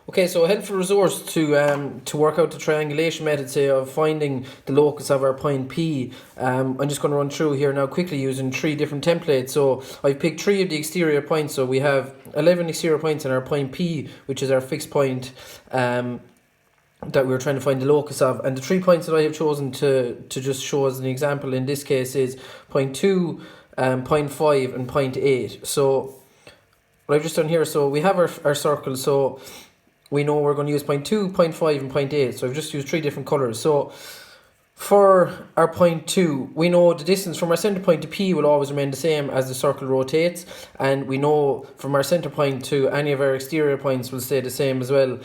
Okay, so a helpful resource to work out the triangulation method, say, of finding the locus of our point P. I'm just going to run through here now quickly using 3 different templates. So I've picked 3 of the exterior points. So we have 11 exterior points in our point P, which is our fixed point that we're trying to find the locus of. And the 3 points that I have chosen to just show as an example in this case is point 2, point 5 and point 8. So what I've just done here, so we have our circle, so we know we're going to use point 2, point 5 and point 8. So I've just used 3 different colours. So for our point 2, we know the distance from our centre point to P will always remain the same as the circle rotates, and we know from our centre point to any of our exterior points will stay the same as well,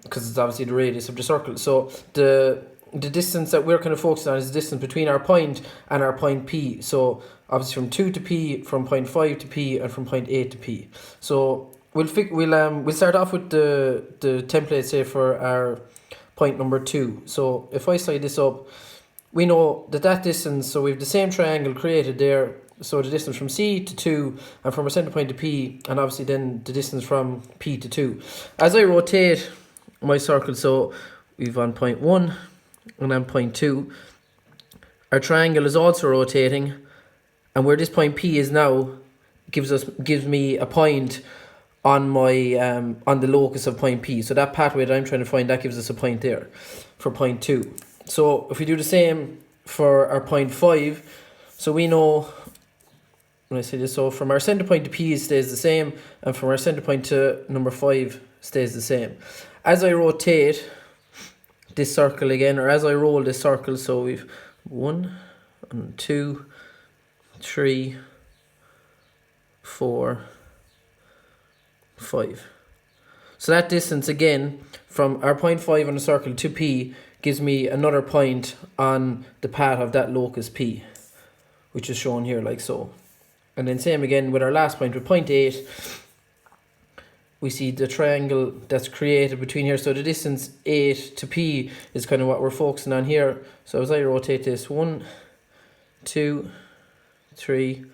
because it's obviously the radius of the circle. So the distance that we're kind of focusing on is the distance between our point and our point P. So obviously from 2 to P, from point 5 to P, and from point 8 to P. So we'll start off with the template, say, for our point number 2. So if I slide this up, we know that distance, so we have the same triangle created there. So the distance from C to 2, and from our centre point to P, and obviously then the distance from P to 2. As I rotate my circle, so we've on point 1 and then point 2, our triangle is also rotating, and where this point P is now gives me a point on my on the locus of point P. So that pathway that I'm trying to find, that gives us a point there for point 2. So if we do the same for our point 5, so we know, when I say this, so from our centre point to P stays the same, and from our centre point to number 5 stays the same. As I rotate this circle again, or as I roll this circle, so we've 1 and 2, 3, 4, 5. So that distance again from our point 5 on the circle to P gives me another point on the path of that locus P, which is shown here like so. And then same again with our last point, with point 8, we see the triangle that's created between here. So the distance 8 to P is kind of what we're focusing on here. So as I rotate this, 1, 2, 3,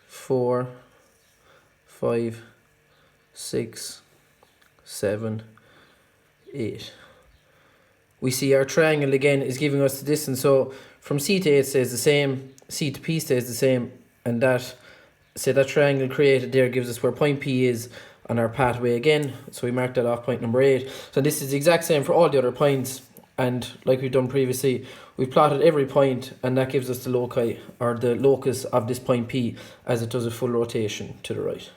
4, 5, 6, 7, 8. We see our triangle again is giving us the distance. So from C to 8 stays the same, C to P stays the same, and that triangle created there gives us where point P is on our pathway again. So we mark that off, point number 8. So this is the exact same for all the other points, and like we've done previously, we've plotted every point, and that gives us the loci, or the locus of this point P, as it does a full rotation to the right.